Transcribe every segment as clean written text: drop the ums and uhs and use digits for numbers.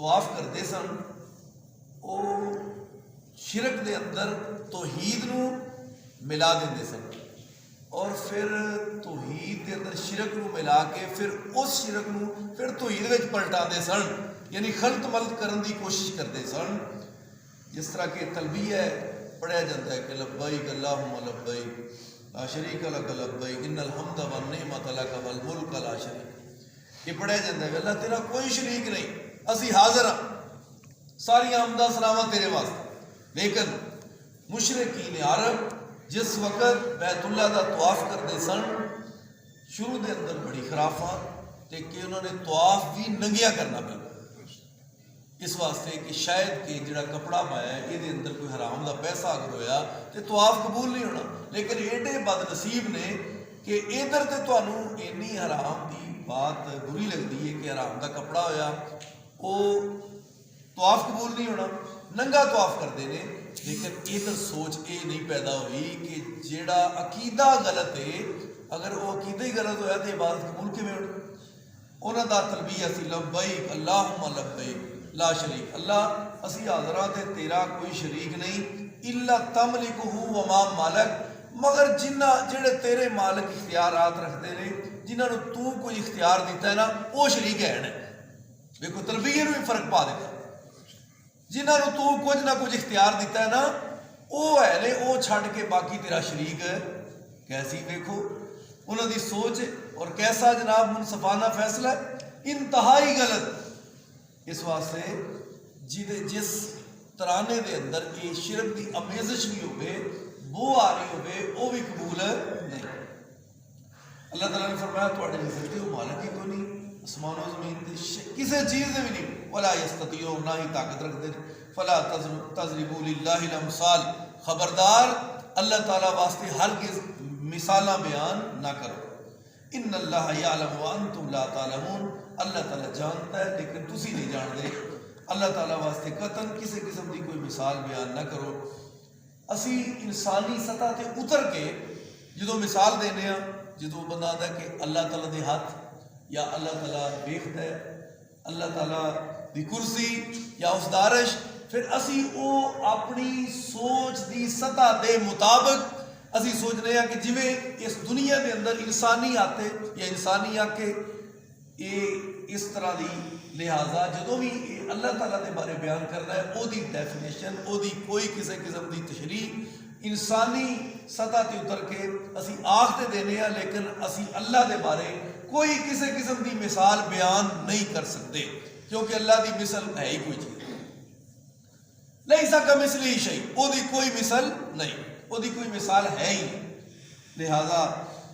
طواف کرتے سن وہ شرک دے اندر توحید نو ملا دیندے سن اور پھر توحید دے اندر شرک نو ملا کے پھر اس شرک نو پھر توحید وچ پلٹا دے سن، یعنی خلط ملط کرن دی کوشش کرتے سن. جس طرح کہ تلبیہ پڑھیا جاتا ہے کہ لبیک اللہم لبیک لا شریک لک لبیک ان الحمد والنعمت لک والملک لا شریک، یہ پڑھیا جاتا ہے کہ اللہ تیرا کوئی شریک نہیں، اسی حاضر ہاں، ساری حمدہ سلامہ تیرے واسطے. لیکن مشرکین عرب جس وقت بیت اللہ دا طواف کرتے سن شروع دے اندر بڑی خرافات تے کہ انہوں نے طواف بھی ننگیا کرنا پیا، اس واسطے کہ شاید کہ جڑا کپڑا پایا ہے یہ اندر کوئی حرام دا پیسہ اگر ہویا تو طواف قبول نہیں ہونا. لیکن ایڈے بد نصیب نے کہ ادھر تے تانوں اینی حرام دی بات بری لگتی ہے کہ حرام دا کپڑا ہویا وہ طواف قبول نہیں ہونا، ننگا طواف کرتے ہیں. لیکن ادھر سوچ یہ نہیں پیدا ہوئی کہ جیڑا عقیدہ غلط ہے اگر وہ عقیدہ ہی غلط ہویا تو عبادت قبول کیویں ہونا. انہاں دا تلبیہ سی لبیک اللہم لبیک لا شریک، اللہ اسی حاضراں تے تیرا کوئی شریک نہیں، الا تملکہ وما مالک، مگر جڑے تیرے مالک اختیارات رکھتے ہیں جنہاں نو تو کوئی اختیار دیتا ہے نا وہ شریک ہے. دیکھو تلبیہ نو بھی فرق پا دیتا، جنہاں نو تو کچھ نہ کچھ اختیار دیتا ہے نا وہ ہے نے وہ چھڈ کے باقی تیرا شریک کیسی. دیکھو انہاں دی سوچ اور کیسا جناب منصفانہ فیصلہ ہے، انتہائی غلط. اس واسطے جس ترانے دے اندر یہ شرک دی امیزش بھی ہوئے بو آ رہی ہوئے وہ بھی قبول نہیں. اللہ تعالیٰ نے فرمایا تواڈے نزدیک وہ مالک ہی کوئی نہیں آسمان و زمین تے کسی چیز دے بھی نہیں، ولا یستطیعون، نہ ہی طاقت رکھتے ہیں. فلا تضربوا للہ الامثال، خبردار اللہ تعالیٰ واسطے ہرگز مثالاں بیان نہ کرو. ان اللہ یعلم وانتم لا تعلمون، اللہ تعالیٰ جانتا ہے لیکن تسی نہیں جانتے. اللہ تعالیٰ واسطے قطعاً کسی قسم کی کوئی مثال بیان نہ کرو. اسی انسانی سطح تے اتر کے جدو مثال دینے ہاں، جدو بندہ آتا ہے کہ اللہ تعالیٰ دے ہاتھ یا اللہ تعالیٰ دیکھتا ہے، اللہ تعالیٰ دی کرسی یا اس دارش، پھر اسی او اپنی سوچ دی سطح دے مطابق اسی سوچنے ہیں کہ جویں اس دنیا دے اندر انسانی آتے یا انسانی آ کے یہ اس طرح دی، لہٰذا جدوں بھی اللہ تعالیٰ دے بارے بیان کرنا ہے او دی ڈیفینیشن، او دی کوئی کسی قسم دی تشریح انسانی سطح تے اتر کے اسی آختے دینے ہیں، لیکن اسی اللہ دے بارے کوئی کسی قسم دی مثال بیان نہیں کر سکتے، کیونکہ اللہ دی مثل ہے ہی کوئی چیز لیسا کمثلہ شیء، او دی کوئی مثل نہیں، او دی کوئی مثال ہے ہی نہیں. لہٰذا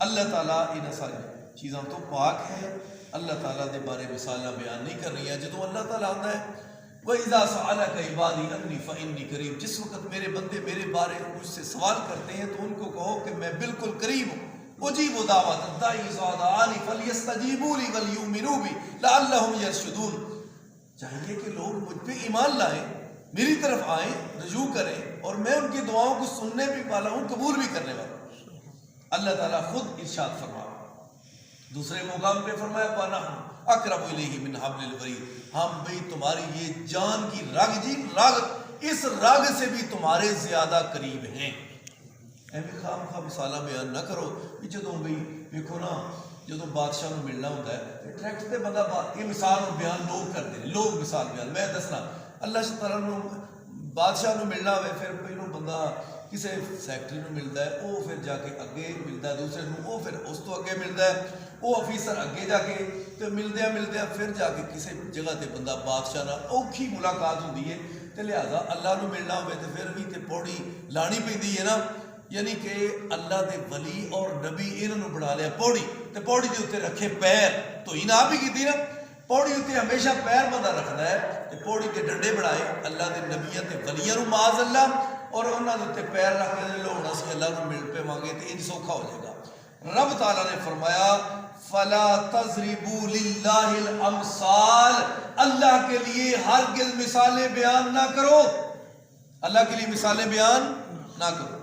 اللہ تعالیٰ ان ساری چیزاں تو پاک ہے، اللہ تعالیٰ دے بارے مثالہ بیان نہیں کر رہی ہے. جدوں اللہ تعالیٰ آتا ہے وَإِذَا سَأَلَكَ عِبَادِي عَنِّي فَإِنِّي قَرِيبٌ، جس وقت میرے بندے میرے بارے مجھ سے سوال کرتے ہیں تو ان کو کہو کہ میں بالکل قریب ہوں. اجیب دعوت الداعی اذا دعانی فلیستجیبوا لی ولیؤمنوا بی لعلہم یرشدون. چاہیے کہ لوگ مجھ پہ ایمان لائیں، میری طرف آئیں، رجوع کریں، اور میں ان کی دعاؤں کو سننے بھی والا ہوں، قبول بھی کرنے والا ہوں. اللہ تعالیٰ خود ارشاد فرما دوسرے مقام پہ فرمایا وَنَحْنُ أَقْرَبُ إِلَيْهِ مِنْ حَبْلِ الْوَرِيدِ، ہم بھی تمہاری یہ جان کی رگ جی رگ، اس رگ سے بھی تمہارے زیادہ قریب ہیں. ایویں خام خواہ مثالہ بیان نہ کرو. جدوں بھی دیکھو نا جدوں بادشاہ نو ملنا ہوتا ہے ڈائریکٹ تے بندہ یہ مثال اور بیان لوگ کرتے ہیں، لوگ مثال بیان. میں دسنا اللہ تعالیٰ نو بادشاہ نو ملنا ہوئے پھر پہلو بندہ کسی سیکٹری نو ملتا ہے، وہ پھر جا کے اگے ملتا ہے دوسرے نو، وہ پھر اس تو اگے ملتا ہے، وہ آفیسر اگے جا کے تو ملدیا پھر جا کے کسی جگہ تے بندہ بادشاہ نال اوکھی ملاقات ہوتی ہے. تو لہٰذا اللہ نو ملنا ہوئے تو پھر بھی تے پوڑی لانی پیندی ہے نا، یعنی کہ اللہ دے ولی اور نبی انہوں بڑھا لیا پوڑی، تے پوڑی دے اتنے رکھے پیر، تو ہی نہ بھی کی نا پوڑی اتنے ہمیشہ پیر بندہ رکھتا ہے، تے پوڑی کے ڈنڈے بڑھائے اللہ دے نبیوں تے ولیاں نو معاذ اللہ، اور انہوں نے اتنے پیر رکھ کے لوگ اسی اللہ نو مل پہ مانگے تو ان سوکھا ہو جائے گا. رب تعالیٰ نے فرمایا فَلَا تَضْرِبُوا لِلَّهِ الْأَمْثَالِ، اللہ کے لیے ہرگز مثالیں بیان نہ کرو، اللہ کے لیے مثالیں بیان نہ کرو.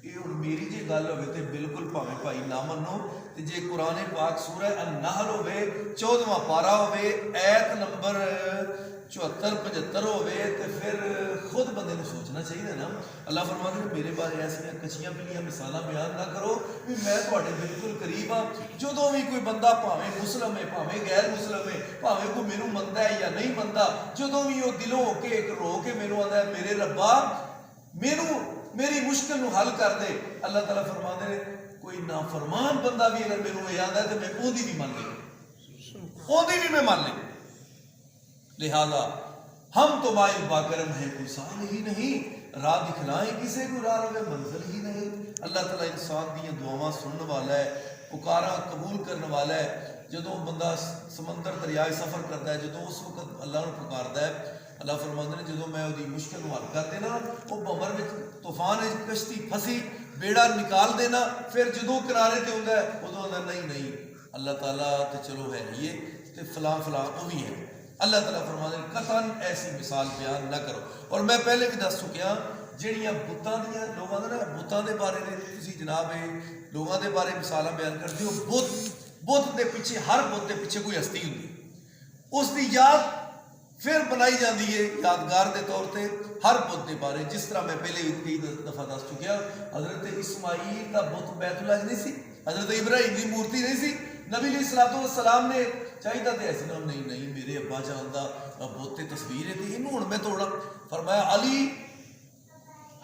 یہ میری جی گل ہوئے تو بالکل پاویں بھائی نہ منو، جی قرآن پاک سورہ النحل ہوئے 14واں پارہ ہوئے ایت نمبر 74 75 ہوئے تو پھر خود بندے نے سوچنا چاہیے نا. اللہ فرماتے ہیں میرے بارے ایسا کچیاں پلیاں مثالاں بیان نہ کرو بھی میں تھوڑے بالکل قریب ہاں. جدوں بھی کوئی بندہ بھاویں مسلم ہے بھاویں غیر مسلم ہے بھاویں کوئی مینوں منتا ہے یا نہیں منتا, جدوں بھی وہ دلوں ہو کے ایک رو کے مینوں آندا ہے میرے ربا مینوں میری مشکل نو حل کر دے, اللہ تعالیٰ فرماتے ہیں کوئی نافرمان بندہ بھی اگر مینوں یہ آندا ہے تو میں اودی بھی مان لوں, اودی بھی میں مان لوں. لہذا ہم تو مائل باکرم ہیں کوئی سال ہی نہیں, راہ دکھلائیں کسے کو راہ روے منزل ہی نہیں. اللہ تعالیٰ انسان دیا دعاواں سننے والا ہے, پکارا قبول کرنے والا ہے. جدوں بندہ سمندر دریائے سفر کرتا ہے جدوں اس وقت اللہ نے پکارتا ہے, اللہ فرماتے ہیں جدوں میں وہ مشکل کو حل کر دینا وہ بمر میں طوفان کشتی پھنسی بیڑا نکال دینا, پھر جدوں کنارے تے ہوندا ہے ادوں آندا نہیں اللہ تعالیٰ تو چلو ہے یہ تے فلاں فلاں وہ بھی ہے. اللہ تعالیٰ فرماتے ہیں قطعاً ایسی مثال بیان نہ کرو. اور میں پہلے بھی دس چکیا جہڑیاں بتاں دیاں لوگاں دے نا بتاں دے بارے نے تسی جناب لوگاں دے بارے مثالاں بیان کرتے ہو. بت دے پیچھے ہر بت دے پیچھے کوئی ہستی ہوندی, اس دی یاد پھر بنائی جاتی ہے یادگار دے طور پہ ہر بت دے بارے. جس طرح میں پہلے کئی دفعہ دس چکیا حضرت اسماعیل کا بت بیت اللہ نہیں سی, حضرت ابراہیم کی مورتی نہیں سی. نبی علیہ الصلوۃ والسلام نے چاہیے تھا ایسے نام نہیں میرے ابا جان دا بت تصویر ہے تھی انہوں ہن میں توڑا. فرمایا علی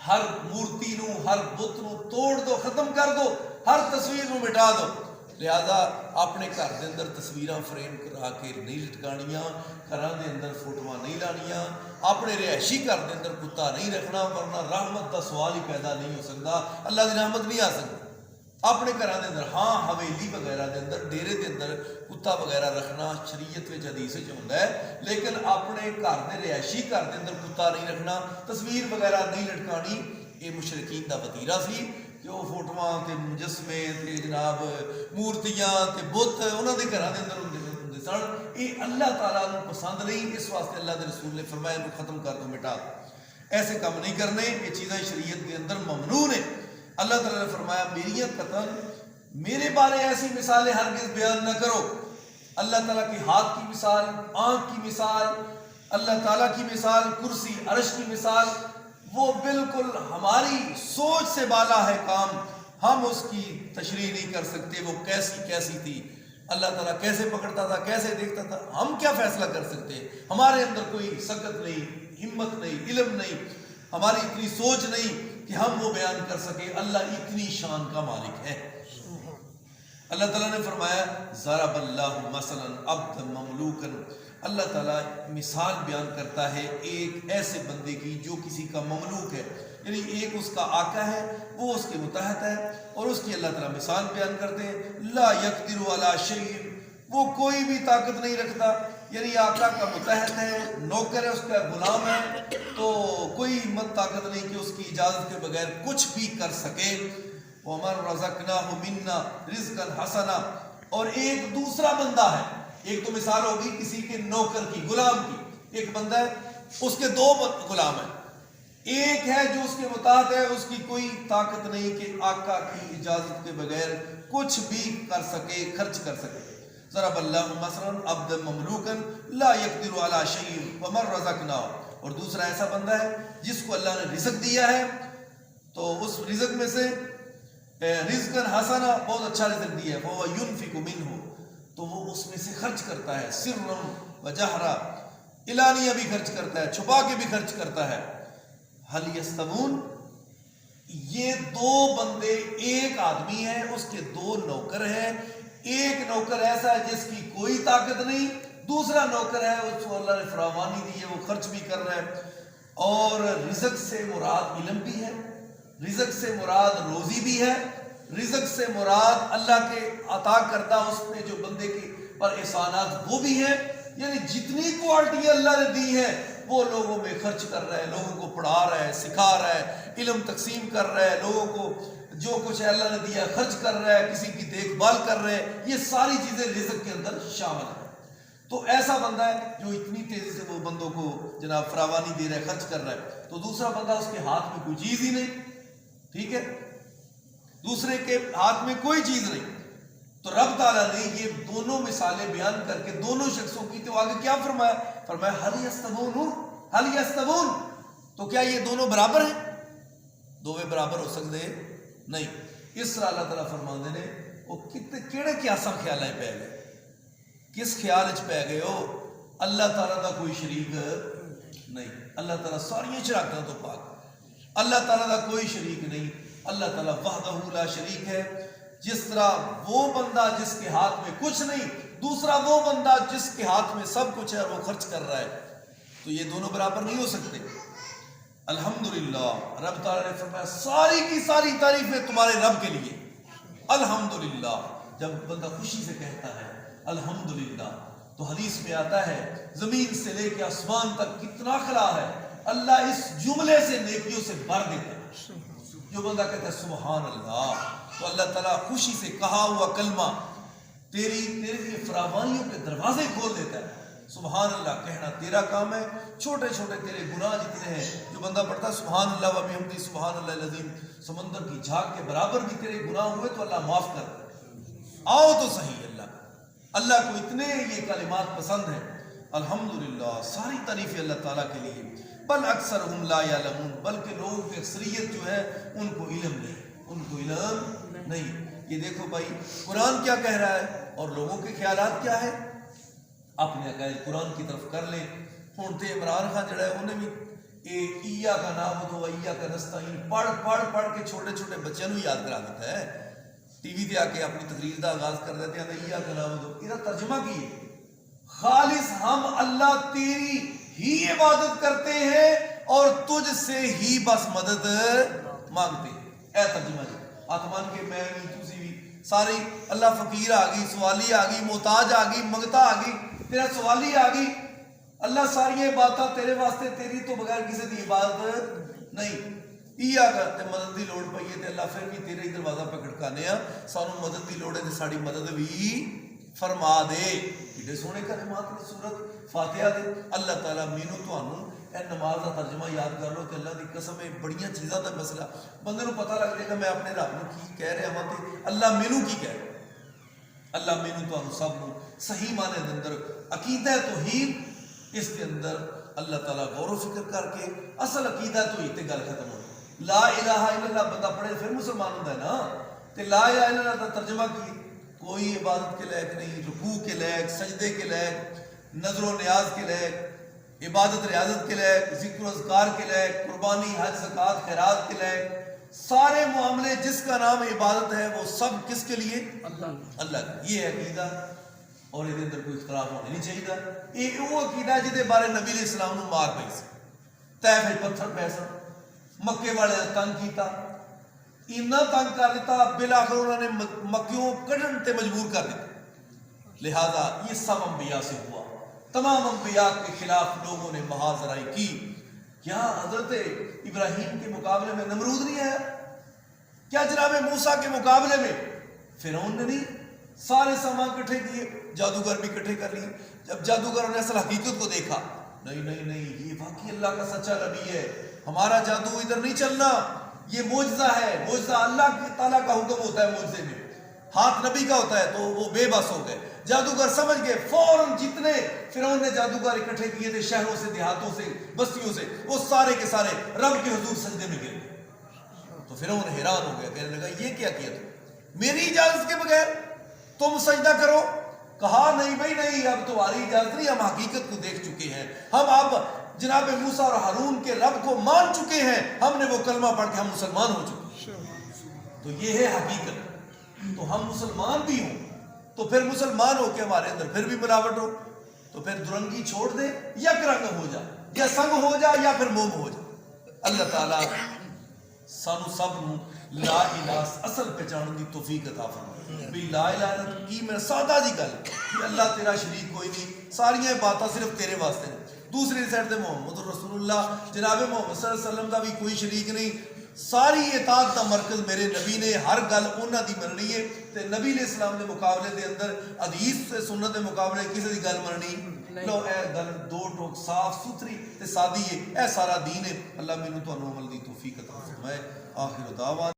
ہر مورتی نو ہر بت نو توڑ دو, ختم کر دو, ہر تصویر نو مٹا دو. لہذا اپنے گھر دے اندر تصویراں فریم کرا کے نہیں لٹکانیاں, گھراں دے اندر فوٹواں نہیں لانیاں, اپنے رہائشی گھر دے اندر کتا نہیں رکھنا ورنہ رحمت دا سوال ہی پیدا نہیں ہو سکتا, اللہ دی رحمت نہیں آ سکتی. اپنے گھراں دے اندر ہاں حویلی وغیرہ دے اندر ڈیرے دے اندر کتا وغیرہ رکھنا شریعت وچ حدیث وچ ہوندا ہے, لیکن اپنے گھر دے رہائشی گھر دے اندر کتا نہیں رکھنا, تصویر وغیرہ نہیں لٹکانی. یہ مشرکین دا وتیرہ سی کہ وہ فوٹواں تے مجسمے تے جناب مورتیاں تے بت انہاں دے گھراں دے اندر ہوندے سن. یہ اللہ تعالیٰ نو پسند نہیں, اس واسطے اللہ دے رسول نے فرمایا انہوں ختم کر دو مٹا دو. ایسے کام نہیں کرنے, یہ چیزیں شریعت کے اندر ممنوع ہیں. اللہ تعالیٰ نے فرمایا میری قطن میرے بارے ایسی مثالیں ہرگز بیان نہ کرو. اللہ تعالیٰ کی ہاتھ کی مثال, آنکھ کی مثال, اللہ تعالیٰ کی مثال, کرسی عرش کی مثال, وہ بالکل ہماری سوچ سے بالا ہے کام, ہم اس کی تشریح نہیں کر سکتے. وہ کیسی تھی, اللہ تعالیٰ کیسے پکڑتا تھا, کیسے دیکھتا تھا, ہم کیا فیصلہ کر سکتے ہیں. ہمارے اندر کوئی سکت نہیں, ہمت نہیں, علم نہیں, ہماری اتنی سوچ نہیں کہ ہم وہ بیان کر سکیں. اللہ اتنی شان کا مالک ہے. اللہ تعالیٰ نے فرمایا ضرب اللہ مثلا عبدا مملوکا, اللہ تعالیٰ مثال بیان کرتا ہے ایک ایسے بندے کی جو کسی کا مملوک ہے, یعنی ایک اس کا آقا ہے وہ اس کے متحد ہے, اور اس کی اللہ تعالیٰ مثال بیان کرتے ہیں. لا یقدر علی شیء, وہ کوئی بھی طاقت نہیں رکھتا, یعنی آقا کا متحد ہے, نوکر ہے, اس کا غلام ہے, تو کوئی ہمت طاقت نہیں کہ اس کی اجازت کے بغیر کچھ بھی کر سکے. وَمَن رَزَقْنَاهُ مِنَّا رِزْقًا حَسَنًا, اور ایک دوسرا بندہ ہے, ایک تو مثال ہوگی کسی کے نوکر کی, غلام کی, ایک بندہ ہے اس کے دو غلام ہیں, ایک ہے جو اس کے متحد ہے, اس کی کوئی طاقت نہیں کہ آقا کی اجازت کے بغیر کچھ بھی کر سکے, خرچ کر سکے. ضرب اللہ مثلا عبدا مملوکا لا یقدر علی شیء ومن رزقناہ, اور دوسرا ایسا بندہ ہے جس کو اللہ نے رزق دیا ہے, تو اس رزق میں سے رزقا حسنا, بہت اچھا رزق دیا ہے, وہ ينفق منہ, تو وہ اس میں سے خرچ کرتا ہے, سرا وجہرا, اعلانیہ بھی خرچ کرتا ہے, چھپا کے بھی خرچ کرتا ہے. هل یستوون, یہ دو بندے, ایک آدمی ہے اس کے دو نوکر ہیں, ایک نوکر ایسا ہے جس کی کوئی طاقت نہیں, دوسرا نوکر ہے اس کو اللہ نے فراوانی دی ہے, وہ خرچ بھی کر رہا ہے. اور رزق سے مراد علم بھی ہے, رزق سے مراد روزی بھی ہے, رزق سے مراد اللہ کے عطا کردہ اس نے جو بندے کے پر احسانات وہ بھی ہیں. یعنی جتنی کوالٹی اللہ نے دی ہے وہ لوگوں میں خرچ کر رہا ہے, لوگوں کو پڑھا رہا ہے, سکھا رہا ہے, علم تقسیم کر رہا ہے, لوگوں کو جو کچھ اللہ نے دیا خرچ کر رہا ہے, کسی کی دیکھ بھال کر رہا ہے. یہ ساری چیزیں رزق کے اندر شامل ہیں. تو ایسا بندہ ہے جو اتنی تیزی سے وہ بندوں کو جناب فراوانی دے رہا ہے, خرچ کر رہا ہے. تو دوسرا بندہ اس کے ہاتھ میں کوئی چیز ہی نہیں, ٹھیک ہے, دوسرے کے ہاتھ میں کوئی چیز نہیں. تو رب تعالیٰ نے یہ دونوں مثالیں بیان کر کے دونوں شخصوں کی, تو آگے کیا فرمایا, فرمایا حل یستوون، تو کیا یہ دونوں برابر ہیں؟ دوویں برابر ہو سکتے نہیں۔ اس طرح اللہ تعالیٰ فرماندے نے وہ کتنے کیڑے کیاسا خیال پی گئے، کس خیال پی گئے ہو؟ اللہ تعالیٰ کا کوئی شریک نہیں، اللہ تعالیٰ ساری شراکتوں تو پاک، اللہ تعالیٰ کا کوئی شریک نہیں، اللہ تعالیٰ وحدہ لا شریک ہے۔ جس طرح وہ بندہ جس کے ہاتھ میں کچھ نہیں، دوسرا وہ بندہ جس کے ہاتھ میں سب کچھ ہے اور وہ خرچ کر رہا ہے، تو یہ دونوں برابر نہیں ہو سکتے۔ الحمدللہ، رب تعالیٰ نے فرمایا ساری کی ساری تعریفیں تمہارے رب کے لیے۔ الحمدللہ، جب بندہ خوشی سے کہتا ہے الحمدللہ، تو حدیث میں آتا ہے زمین سے لے کے آسمان تک کتنا خلا ہے، اللہ اس جملے سے نیکیوں سے بھر دیتا ہے۔ جو بندہ کہتا ہے سبحان اللہ، تو اللہ تعالیٰ خوشی سے کہا ہوا کلمہ تیرے لیے فراوانیوں کے دروازے کھول دیتا ہے۔ سبحان اللہ کہنا تیرا کام ہے، چھوٹے چھوٹے تیرے گناہ جتنے ہیں، جو بندہ پڑھتا ہے سبحان اللہ و بحمدہ سبحان اللہ العظیم، سمندر کی جھاگ کے برابر بھی تیرے گناہ ہوئے تو اللہ معاف کر دے۔ آؤ تو صحیح، اللہ کو اتنے یہ کلمات پسند ہیں۔ الحمدللہ، ساری تعریف اللہ تعالیٰ کے لیے۔ بل اکثرہم لا یعلمون، بلکہ لوگوں کی اکثریت جو ہے ان کو علم نہیں۔ یہ دیکھو بھائی قرآن کیا کہہ رہا ہے اور لوگوں کے خیالات کیا ہے، اپنے عقائد قرآن کی طرف کر لیں۔ ہوں تو عمران خان جڑا ہے انہیں بھی ایا کا نعبد و ایا کا نستعین پڑھ کے چھوٹے چھوٹے بچوں کو یاد کرا دیتا ہے۔ ٹی وی تے آ کے اپنی تقریر کا آغاز کر دیتے ہیں ایا کا نعبد، یہ ترجمہ کی ہے خالص ہم اللہ تیری ہی عبادت کرتے ہیں اور تجھ سے ہی بس مدد مانگتے ہیں۔ اے ترجمہ جی آتمان کے میں بھی تسی بھی ساری، اللہ فقیر آ گئی، سوالی آ گئی، محتاج آ گئی، منگتا آ گئی، تیرا سوالی آ گئی، اللہ ساری باتاں تیرے واسطے، تیری تو بغیر کسی دی عبادت نہیں۔ ایا کرتے مدد دی لوڑ پئی ہے تے اللہ پھر بھی تیرے ہی دروازہ پہ کھٹکانے ہاں، سانو مدد دی لوڑ ہے تے ساری مدد بھی فرما دے۔ ایڈے سونے کلمات نے سورت فاتحہ دے۔ اللہ تعالیٰ مینوں تانوں اے نماز کا ترجمہ یاد کر لو کہ اللہ دی قسم ہے بڑیاں چیزاں دا مسئلہ بندے نو پتہ لگ جائے گا میں اپنے رب نو کی کہہ رہا ہاں تے اللہ مینوں کی کہہ رہا ہے۔ اللہ مینوں تانوں سب نو صحیح معنی دے اندر عقیدہ توحید، اس کے اندر اللہ تعالیٰ غور و فکر کر کے اصل عقیدہ توحید تے گل ختم ہو۔ لا الہ الا اللہ بندہ پڑھے پھر مسلمان ہوتا ہے نا، تے لا الہ الا اللہ کا ترجمہ کی کوئی عبادت کے لائق نہیں، رکوع کے لائق، سجدے کے لائق، نظر و نیاز کے لائق، عبادت ریاضت کے لائق، ذکر و اذکار کے لائق، قربانی حج زکوٰۃ خیرات کے لائق، سارے معاملے جس کا نام عبادت ہے وہ سب کس کے لیے؟ اللہ کا۔ یہ ہے عقیدہ اور یہ اندر کوئی اختلاف ہونے نہیں چاہیے۔ یہ وہ عقیدہ ہے جہدے بارے نبی علیہ السلام نے مار پئی سی، طائف وچ پتھر پے سن، مکے والے نے تنگ کیتا، اتنا تنگ کر دیتا بالآخر انہوں نے مکیوں کڈن تے مجبور کر دیتا۔ لہذا یہ سب انبیاء سے ہوا، تمام انبیاء کے خلاف لوگوں نے محاذرائی کی۔ کیا حضرت ابراہیم کے مقابلے میں نمرود نہیں آیا؟ کیا جناب موسیٰ کے مقابلے میں فرعون نے نہیں؟ سارے سامان کٹھے کیے، جادوگر بھی کٹھے کر لیے۔ جب جادوگروں نے اصل حقیقت کو دیکھا، نہیں یہ واقعی اللہ کا سچا نبی ہے، ہمارا جادو ادھر نہیں چلنا، یہ معجزہ ہے، معجزہ اللہ تعالیٰ کا حکم ہوتا ہے، معجزے میں ہاتھ نبی کا ہوتا ہے۔ تو وہ بے بس ہو گئے، جادوگر سمجھ گئے، فوراً جتنے فرعون نے جادوگر اکٹھے کیے تھے شہروں سے، دیہاتوں سے، بستیوں سے، وہ سارے کے سارے رب کے حضور سجدے میں گر گئے۔ تو فرعون حیران ہو گیا، کہنے لگا یہ کیا کیا تم میری اجازت کے بغیر تم سجدہ کرو؟ کہا نہیں بھائی نہیں، اب تمہاری اجازت نہیں، ہم حقیقت کو دیکھ چکے ہیں، ہم اب جناب موسیٰ اور ہارون کے رب کو مان چکے ہیں، ہم نے وہ کلمہ پڑھ کے ہم مسلمان ہو چکے ہیں۔ تو یہ ہے حقیقت۔ تو ہم مسلمان بھی ہوں تو پھر مسلمان ہو کے ہمارے اندر پھر بھی ملاوٹ ہو تو پھر درنگی چھوڑ دے، یک رنگ ہو جا، یا سنگ ہو جا یا پھر موم ہو جا۔ اللہ تعالیٰ سانو سب نو لا الہ اصل پہچان دی توفیق عطا فرمائے۔ بھی لا الہ الا کی میں سادہ جی گل کہ اللہ تیرا شریک کوئی نہیں، ساری باتاں صرف تیرے واسطے ہیں۔ دوسری سائڈ تے محمد رسول اللہ جناب محمد صلی اللہ علیہ وسلم دا بھی کوئی شریک نہیں، ساری اطاعت دا مرکز میرے نبی نے، ہر گل انہاں دی مننی ہے تے نبی علیہ السلام دے مقابلے دے اندر حدیث تے سنت دے مقابلے کسی دی گل مننی لو، اے گل دو ٹوک صاف ستھری تے سادی ہے، اے سارا دین ہے۔ اللہ مینوں تانوں عمل دی توفیق عطا فرمائے۔ آخر دعوانا